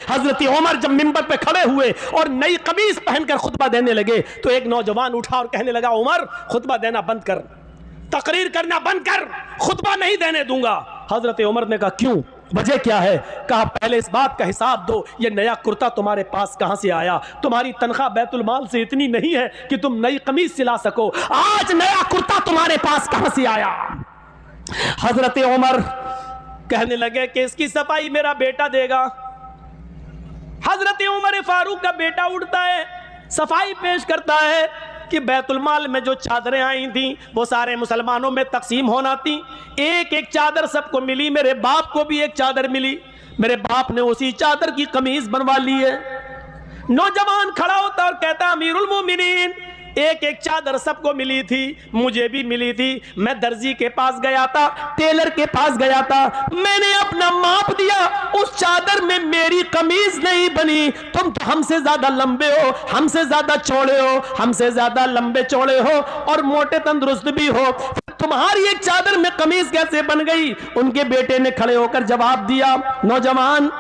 हजरत उमर जब मिंबर पे खड़े हुए और नई कमीज पहनकर खुतबा देने लगे तो एक नौजवान उठा और कहने लगा, उमर खुतबा देना बंद कर, तकरीर करना बंद कर, खुतबा नहीं देने दूंगा। हजरत उमर ने कहा क्यों, वजह क्या है? कहा पहले इस बात का हिसाब दो, ये नया कुर्ता तुम्हारे पास कहां से आया? तुम्हारी तनख्वाह बैतुल माल से इतनी नहीं है कि तुम नई कमीज सिला सको, आज नया कुर्ता तुम्हारे पास कहां से आया? हजरत उमर कहने लगे कि इसकी सफाई मेरा बेटा देगा। हजरत उमर फारूक का बेटा उठता है, सफाई पेश करता है कि बैतुल माल में जो चादरें आई थी वो सारे मुसलमानों में तकसीम होना थी, एक एक चादर सबको मिली, मेरे बाप को भी एक चादर मिली, मेरे बाप ने उसी चादर की कमीज बनवा ली है। नौजवान खड़ा होता और कहता, अमीरुल मोमिनीन एक एक चादर सबको मिली थी, मुझे भी मिली थी। मैं दर्जी के पास गया था, टेलर के पास गया था, मैंने अपना माप दिया, उस चादर में मेरी कमीज नहीं बनी। तुम तो हमसे ज्यादा लंबे हो, हमसे ज्यादा चौड़े हो, हमसे ज्यादा लंबे चौड़े हो और मोटे तंदुरुस्त भी हो, तुम्हारी एक चादर में कमीज कैसे बन गई? उनके बेटे ने खड़े होकर जवाब दिया, नौजवान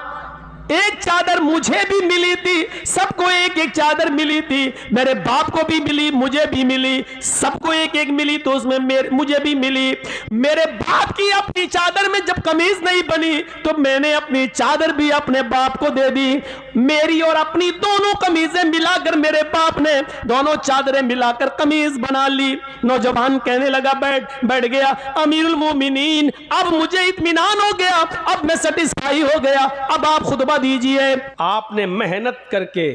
एक चादर मुझे भी मिली थी, सबको एक एक चादर मिली थी, मेरे बाप को भी मिली, मुझे भी मिली, सबको एक एक मिली तो उसमें मुझे भी मिली। मेरे बाप की अपनी चादर में जब कमीज नहीं बनी तो मैंने अपनी चादर भी अपने बाप को दे दी। मेरी और अपनी दोनों कमीजें मिलाकर मेरे बाप ने दोनों चादरें मिलाकर कमीज बना ली। नौजवान कहने लगा, बैठ गया, अमीरुल मोमिनीन अब मुझे इत्मीनान हो गया, अब मैं सेटिस्फाई हो गया, अब आप खुतबा दीजिए। आपने मेहनत करके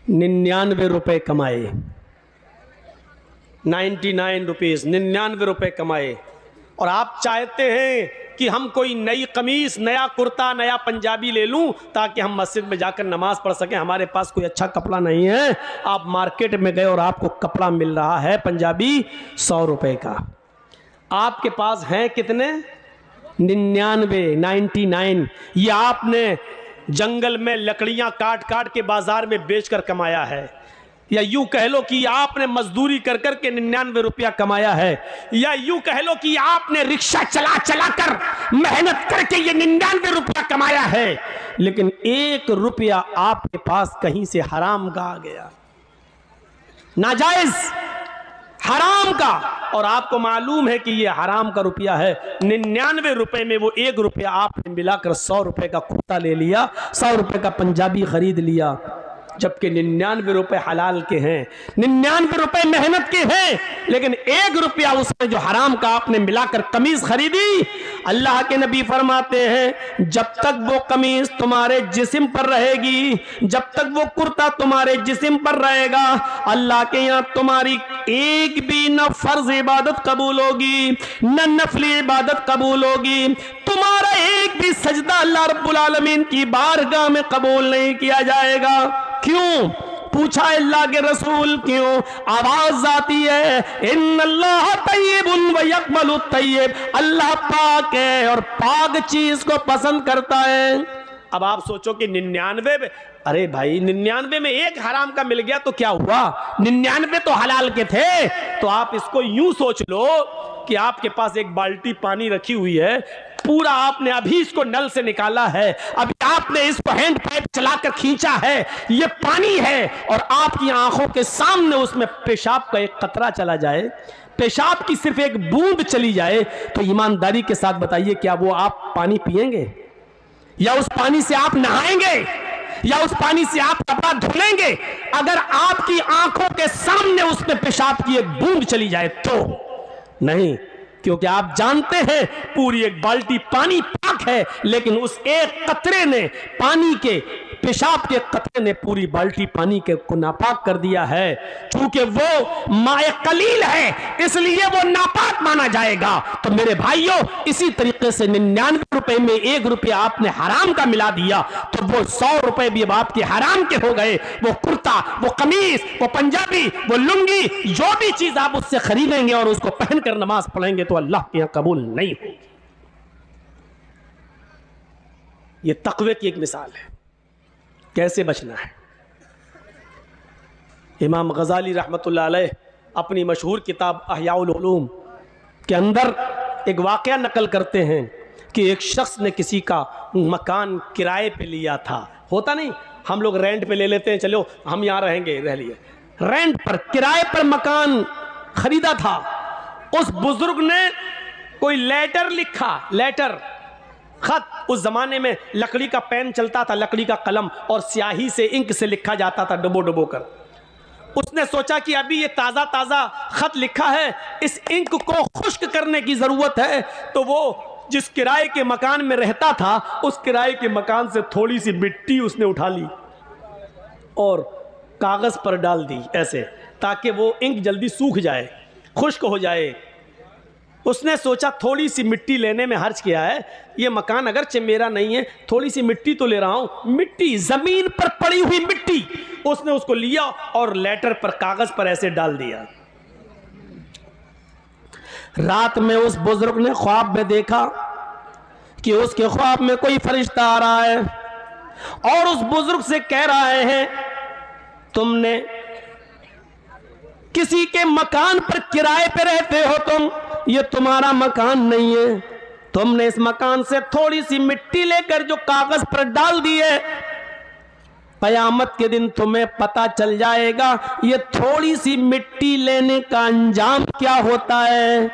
99 रुपए कमाए, 99 रुपीज, 99 रुपए कमाए, और आप चाहते हैं कि हम कोई नई कमीज, नया कुर्ता, नया पंजाबी ले लूं ताकि हम मस्जिद में जाकर नमाज पढ़ सकें। हमारे पास कोई अच्छा कपड़ा नहीं है। आप मार्केट में गए और आपको कपड़ा मिल रहा है पंजाबी 100 रुपए का, आपके पास हैं कितने? 99। ये आपने जंगल में लकड़ियां काट काट के बाजार में बेचकर कमाया है, या यूं कह लो कि आपने मजदूरी कर कर के 99 रुपया कमाया है, या यूं कह लो कि आपने रिक्शा चला चला कर मेहनत करके ये 99 रुपया कमाया है। लेकिन 1 रुपया आपके पास कहीं से हराम का आ गया, नाजायज हराम का, और आपको मालूम है कि ये हराम का रुपया है। 99 रुपए में वो 1 रुपया आपने मिलाकर 100 रुपए का कुर्ता ले लिया, 100 रुपए का पंजाबी खरीद लिया, जबकि 99 रुपए हलाल के हैं, 99 रुपए मेहनत के हैं, लेकिन 1 रुपया उसमें जो हराम का आपने मिलाकर कमीज खरीदी। अल्लाह के नबी फरमाते हैं, जब तक वो कमीज तुम्हारे जिस्म पर रहेगी, जब तक वो कुर्ता तुम्हारे जिस्म पर रहेगा, अल्लाह के यहाँ तुम्हारी एक भी न फर्ज इबादत कबूल होगी, न नफली इबादत कबूल होगी, तुम्हारा एक भी सजदा अल्लाह रब्बुल आलमीन की बारगाह में कबूल नहीं किया जाएगा। क्यों? पूछा अल्लाह के रसूल, क्यों? आवाज आती है, इन्नल्लाह तय्यिबुन व यक़बलु तय्यिब, अल्लाह पाक है और पाक चीज को पसंद करता है। अब आप सोचो कि 99 में, अरे भाई 99 में 1 हराम का मिल गया तो क्या हुआ, 99 तो हलाल के थे। तो आप इसको यूं सोच लो कि आपके पास एक बाल्टी पानी रखी हुई है, पूरा आपने अभी इसको नल से निकाला है, अभी आपने इसको हैंड पाइप चलाकर खींचा है, ये पानी है, और आपकी आंखों के सामने उसमें पेशाब का एक कतरा चला जाए, पेशाब की सिर्फ एक बूंद चली जाए, तो ईमानदारी के साथ बताइए क्या वो आप पानी पिएंगे, या उस पानी से आप नहाएंगे, या उस पानी से आप कपड़ा धुलेंगे? अगर आपकी आंखों के सामने उसमें पेशाब की एक बूंद चली जाए तो नहीं, क्योंकि आप जानते हैं पूरी एक बाल्टी पानी पाक है, लेकिन उस एक कतरे ने, पानी के पेशाब के कतरे ने पूरी बाल्टी पानी के को नापाक कर दिया है। चूंकि वो माए कलील है इसलिए वो नापाक माना जाएगा। तो मेरे भाइयों, इसी तरीके से 99 रुपए में 1 रुपया आपने हराम का मिला दिया तो वो 100 रुपए भी अब आपके हराम के हो गए। वो कुर्ता, वो कमीज, वो पंजाबी, वो लुंगी, जो भी चीज आप उससे खरीदेंगे और उसको पहनकर नमाज पढ़ेंगे तो अल्लाह के यहां कबूल नहीं होगी। ये तकवे की एक मिसाल है, कैसे बचना है। इमाम गजाली रहमतुल्लाह अलैह अपनी मशहूर किताब अहयाउल उलूम के अंदर एक वाक़या नकल करते हैं कि एक शख्स ने किसी का मकान किराए पे लिया था। होता नहीं, हम लोग रेंट पे ले लेते हैं, चलो हम यहाँ रहेंगे, रह लिए। रेंट पर, किराए पर मकान खरीदा था। उस बुजुर्ग ने कोई लेटर लिखा, लेटर, खत। उस जमाने में लकड़ी का पेन चलता था, लकड़ी का कलम, और स्याही से, इंक से लिखा जाता था, डुबो डुबो कर। उसने सोचा कि अभी ये ताज़ा ताज़ा खत लिखा है, इस इंक को खुश्क करने की ज़रूरत है। तो वो जिस किराए के मकान में रहता था, उस किराए के मकान से थोड़ी सी मिट्टी उसने उठा ली और कागज़ पर डाल दी ऐसे, ताकि वो इंक जल्दी सूख जाए, खुश्क हो जाए। उसने सोचा थोड़ी सी मिट्टी लेने में हर्ज किया है, ये मकान अगरचे मेरा नहीं है, थोड़ी सी मिट्टी तो ले रहा हूं। मिट्टी, जमीन पर पड़ी हुई मिट्टी, उसने उसको लिया और लेटर पर, कागज पर ऐसे डाल दिया। रात में उस बुजुर्ग ने ख्वाब में देखा कि उसके ख्वाब में कोई फरिश्ता आ रहा है और उस बुजुर्ग से कह रहे हैं, तुमने किसी के मकान पर किराए पे रहते हो, तुम, ये तुम्हारा मकान नहीं है, तुमने इस मकान से थोड़ी सी मिट्टी लेकर जो कागज पर डाल दी है, कयामत के दिन तुम्हें पता चल जाएगा ये थोड़ी सी मिट्टी लेने का अंजाम क्या होता है।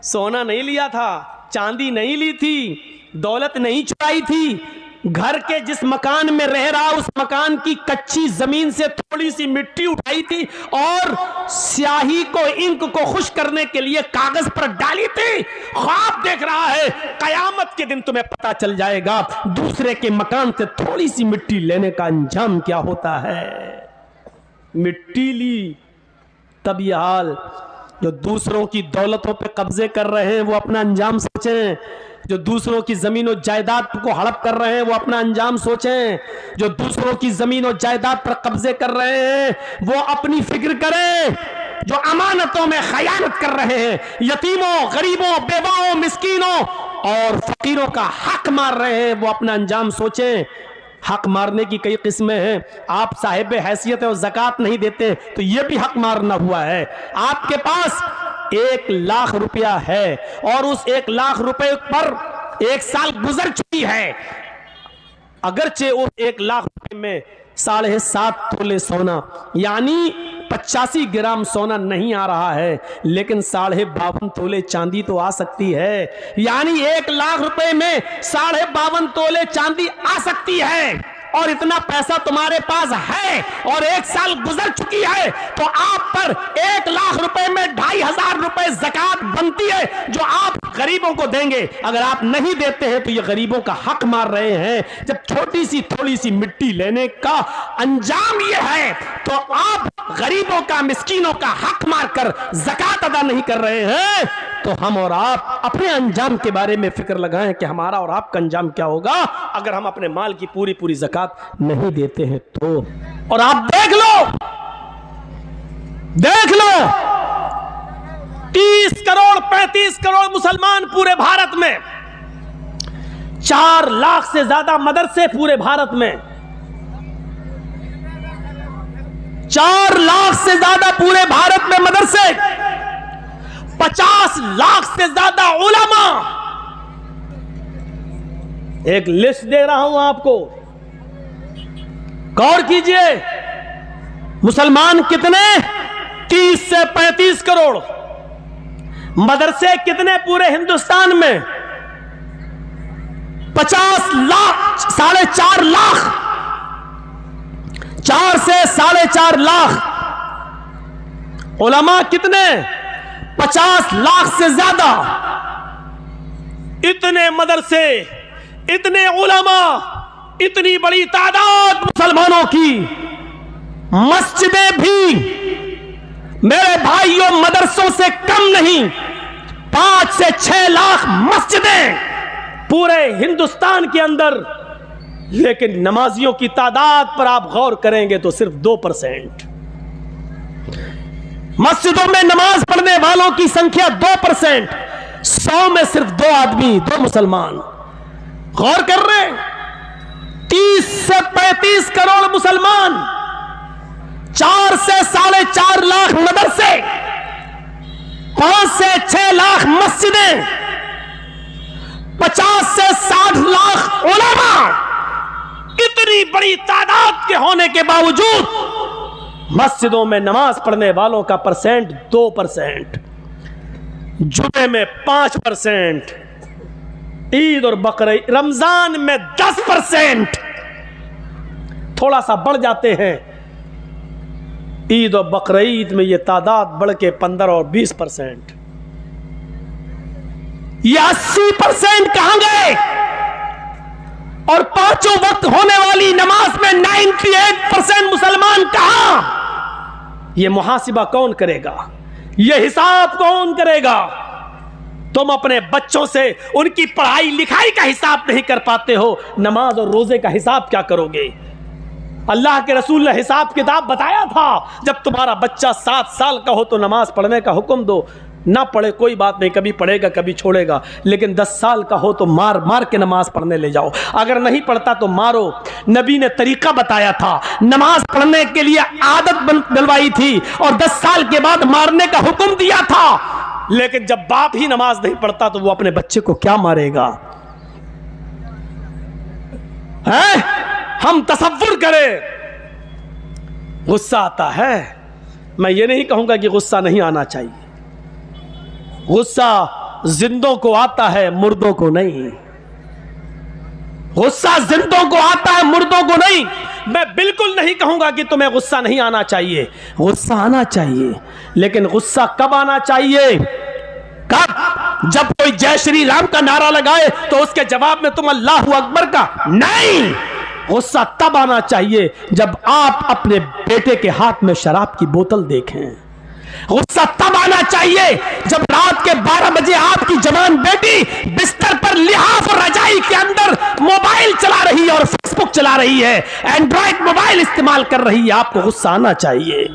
सोना नहीं लिया था, चांदी नहीं ली थी, दौलत नहीं चुराई थी, घर के जिस मकान में रह रहा उस मकान की कच्ची जमीन से थोड़ी सी मिट्टी उठाई थी और स्याही को, इंक को खुश करने के लिए कागज पर डाली थी। ख्वाब देख रहा है, कयामत के दिन तुम्हें पता चल जाएगा दूसरे के मकान से थोड़ी सी मिट्टी लेने का अंजाम क्या होता है। मिट्टी ली, तब यह हाल। जो दूसरों की दौलतों पे कब्जे कर रहे हैं वो अपना अंजाम सोचें, जो दूसरों की जमीन और जायदाद को हड़प कर रहे हैं वो अपना अंजाम सोचें, जो दूसरों की जमीन और जायदाद पर कब्जे कर रहे हैं वो अपनी फिक्र करें, जो अमानतों में खयानत कर रहे हैं, यतीमों, गरीबों, बेवाओं, मिस्कीनों और फकीरों का हक मार रहे हैं, वो अपना अंजाम सोचें। हक मारने की कई किस्में हैं। आप साहिब हैसियत और ज़कात नहीं देते तो ये भी हक मारना हुआ है। आपके पास 1 लाख रुपया है और उस 1 लाख रुपए पर 1 साल गुजर चुकी है, अगरचे उस 1 लाख रुपए में 7.5 तोले सोना यानी 85 ग्राम सोना नहीं आ रहा है, लेकिन 52.5 तोले चांदी तो आ सकती है। यानी 1 लाख रुपए में 52.5 तोले चांदी आ सकती है और इतना पैसा तुम्हारे पास है और 1 साल गुजर चुकी है, तो आप पर 1 लाख रुपए में 2,500 रुपए ज़कात बनती है जो आप गरीबों को देंगे। अगर आप नहीं देते हैं तो ये गरीबों का हक मार रहे हैं। जब छोटी सी थोड़ी सी मिट्टी लेने का अंजाम ये है तो आप गरीबों का, मिस्कीनों का हक मारकर ज़कात अदा नहीं कर रहे हैं, तो हम और आप अपने अंजाम के बारे में फिक्र लगाएं कि हमारा और आपका अंजाम क्या होगा अगर हम अपने माल की पूरी पूरी ज़कात नहीं देते हैं तो। और आप देख लो 30 करोड़ 35 करोड़ मुसलमान पूरे भारत में, 4 लाख से ज्यादा मदरसे पूरे भारत में, 4 लाख से ज्यादा पूरे भारत में मदरसे, 50 लाख से ज्यादा उलमा। एक लिस्ट दे रहा हूं आपको, गौर कीजिए। मुसलमान कितने? 30 से 35 करोड़। मदरसे कितने पूरे हिंदुस्तान में? 50 लाख, 4.5 लाख, 4 से 4.5 लाख। उलमा कितने? 50 लाख से ज्यादा। इतने मदरसे, इतने उलमा, इतनी बड़ी तादाद मुसलमानों की, मस्जिदें भी मेरे भाइयों मदरसों से कम नहीं, 5 से 6 लाख मस्जिदें पूरे हिंदुस्तान के अंदर। लेकिन नमाजियों की तादाद पर आप गौर करेंगे तो सिर्फ 2%। मस्जिदों में नमाज पढ़ने वालों की संख्या 2%, 100 में सिर्फ 2 आदमी, 2 मुसलमान। गौर कर रहे हैं, 30 से 35 करोड़ मुसलमान, 4 से 4.5 लाख मदरसे, 5 से 6 लाख मस्जिदें, 50 से 60 लाख उलमा, इतनी बड़ी तादाद के होने के बावजूद मस्जिदों में नमाज पढ़ने वालों का परसेंट 2%, जुमे में 5%, ईद और बकरीद रमजान में 10%, थोड़ा सा बढ़ जाते हैं। ईद और बकरीद में यह तादाद बढ़ के 15 और 20%, ये 80% कहां गए? और पांचों वक्त होने वाली नमाज में 98% मुसलमान कहां? यह मुहासिबा कौन करेगा? यह हिसाब कौन करेगा? तुम अपने बच्चों से उनकी पढ़ाई लिखाई का हिसाब नहीं कर पाते हो, नमाज और रोजे का हिसाब क्या करोगे? अल्लाह के रसूल ने हिसाब किताब बताया था, जब तुम्हारा बच्चा 7 साल का हो तो नमाज पढ़ने का हुक्म दो, ना पढ़े कोई बात नहीं, कभी पढ़ेगा कभी छोड़ेगा, लेकिन 10 साल का हो तो मार मार के नमाज पढ़ने ले जाओ, अगर नहीं पढ़ता तो मारो। नबी ने तरीका बताया था, नमाज पढ़ने के लिए आदत डलवाई थी और 10 साल के बाद मारने का हुक्म दिया था। लेकिन जब बाप ही नमाज नहीं पढ़ता तो वो अपने बच्चे को क्या मारेगा? है? हम तसव्वुर करें, गुस्सा आता है। मैं ये नहीं कहूंगा कि गुस्सा नहीं आना चाहिए, गुस्सा जिंदों को आता है, मुर्दों को नहीं। गुस्सा जिंदों को आता है, मुर्दों को नहीं। मैं बिल्कुल नहीं कहूंगा कि तुम्हें गुस्सा नहीं आना चाहिए, गुस्सा आना चाहिए, लेकिन गुस्सा कब आना चाहिए? कब? जब कोई जय श्री राम का नारा लगाए तो उसके जवाब में तुम अल्लाहू अकबर का नहीं। गुस्सा तब आना चाहिए जब आप अपने बेटे के हाथ में शराब की बोतल देखें। गुस्सा तब आना चाहिए जब रात के 12 बजे आपकी जवान बेटी बिस्तर पर लिहाफ और रजाई के अंदर मोबाइल चला रही है और फेसबुक चला रही है, एंड्रॉइड मोबाइल इस्तेमाल कर रही है। आपको गुस्सा आना चाहिए।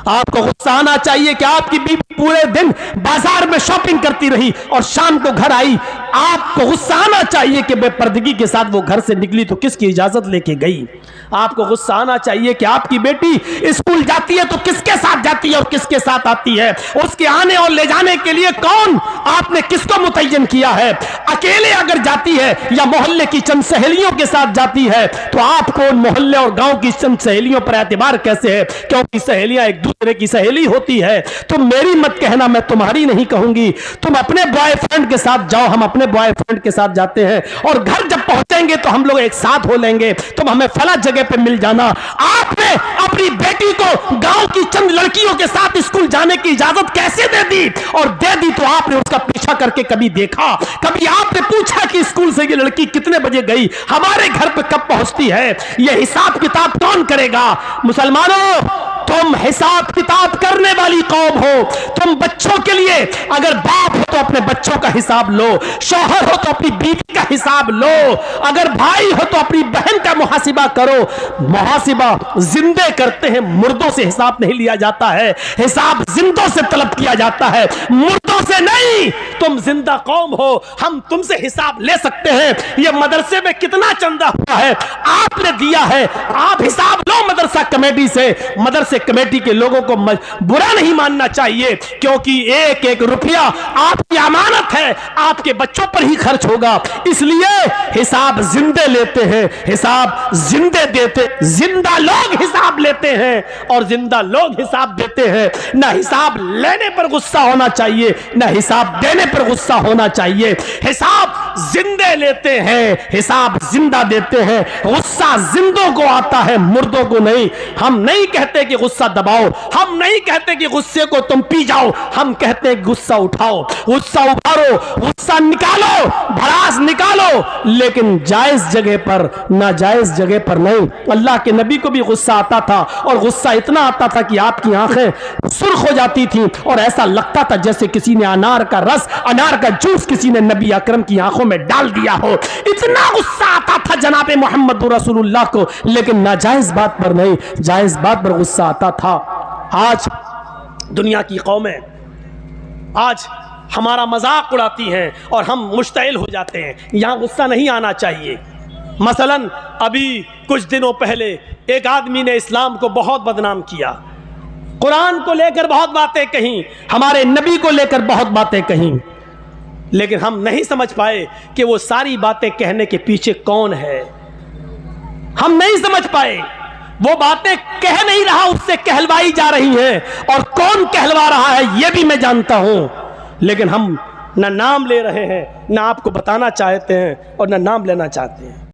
आपको गुस्सा आना चाहिए कि आपकी बीवी पूरे दिन बाजार में शॉपिंग करती रही और शाम को घर आई। आपको गुस्सा आना चाहिए कि बेपर्दगी के साथ वो घर से निकली तो किसकी इजाजत लेके गई। आपको गुस्सा आना चाहिए कि आपकी बेटी स्कूल जाती है तो किसके साथ जाती है और किसके साथ आती है। उसके आने और ले जाने के लिए कौन, आपने किसको मुतय्यन किया है। अकेले अगर जाती है या मोहल्ले की चंद सहेलियों के साथ जाती है तो आपको मोहल्ले और गांव की चंद सहेलियों पर एतबार कैसे है? क्योंकि सहेलियां एक दूसरे की सहेली होती है। तो मेरी मत कहना, मैं तुम्हारी नहीं कहूंगी। तुम अपने बॉयफ्रेंड के साथ जाओ, हम अपने बॉयफ्रेंड के साथ जाते हैं और घर जब पहुंचेंगे तो हम लोग एक साथ हो लेंगे, तुम हमें फला जगह पे मिल जाना। आपने अपनी बेटी को गांव की चंद लड़कियों के साथ स्कूल जाने की इजाजत कैसे दे दी? और दे दी तो आपने उसका पीछा करके कभी देखा? कभी आपने पूछा कि स्कूल से ये लड़की कितने बजे गई, हमारे घर पे कब पहुंचती है? ये हिसाब किताब कौन करेगा? मुसलमानों, तुम हिसाब किताब करने वाली कौम हो। तुम बच्चों के लिए अगर बाप हो तो अपने बच्चों का हिसाब लो, शौहर हो तो अपनी बीवी का हिसाब लो, अगर भाई हो तो अपनी बहन का मुहासिबा करो। मुहासिबा जिंदे करते हैं, मुर्दों से हिसाब नहीं लिया जाता है। हिसाब जिंदों से तलब किया जाता है, मुर्दों से नहीं। तुम जिंदा कौम हो, हम तुमसे हिसाब ले सकते हैं। ये मदरसे में कितना चंदा हुआ है आपने दिया है, आप हिसाब लो मदरसा कमेटी से। मदरसे कमेटी के लोगों को बुरा नहीं मानना चाहिए, क्योंकि एक एक रुपया आपकी अमानत है, आपके बच्चों पर ही खर्च होगा। इसलिए हिसाब जिंदे लेते हैं, हिसाब जिंदे देते। जिंदा लोग हिसाब लेते हैं और जिंदा लोग हिसाब देते हैं। ना हिसाब लेने पर गुस्सा होना चाहिए, ना हिसाब देने पर गुस्सा होना चाहिए। हिसाब जिंदे लेते हैं, हिसाब जिंदा देते हैं। गुस्सा जिंदों को आता है, मुर्दों को नहीं। हम नहीं कहते कि गुस्सा दबाओ, हम नहीं कहते कि गुस्से को तुम पी जाओ, हम कहते हैं गुस्सा उठाओ, गुस्सा उभारो, गुस्सा निकालो, भड़ास निकालो, लेकिन जायज जगह पर, नाजायज जगह पर नहीं। अल्लाह के नबी को भी गुस्सा आता था और गुस्सा इतना आता था कि आपकी आंखें सुर्ख हो जाती थी और ऐसा लगता था जैसे किसी ने अनार का रस, अनार का जूस किसी ने नबी अकरम की आंखों में डाल दिया हो। इतना गुस्सा आता था जनाबे मोहम्मद रसूलुल्लाह को, लेकिन नाजायज बात पर नहीं, जायज बात पर गुस्सा आता था। आज दुनिया की कौमें आज हमारा मजाक उड़ाती हैं और हम मुश्तइल हो जाते हैं। यहां गुस्सा नहीं आना चाहिए। मसलन अभी कुछ दिनों पहले एक आदमी ने इस्लाम को बहुत बदनाम किया, कुरान को लेकर बहुत बातें कहीं, हमारे नबी को लेकर बहुत बातें कहीं, लेकिन हम नहीं समझ पाए कि वो सारी बातें कहने के पीछे कौन है। हम नहीं समझ पाए, वो बातें कह नहीं रहा, उससे कहलवाई जा रही हैं, और कौन कहलवा रहा है ये भी मैं जानता हूं, लेकिन हम ना नाम ले रहे हैं, ना आपको बताना चाहते हैं और ना नाम लेना चाहते हैं।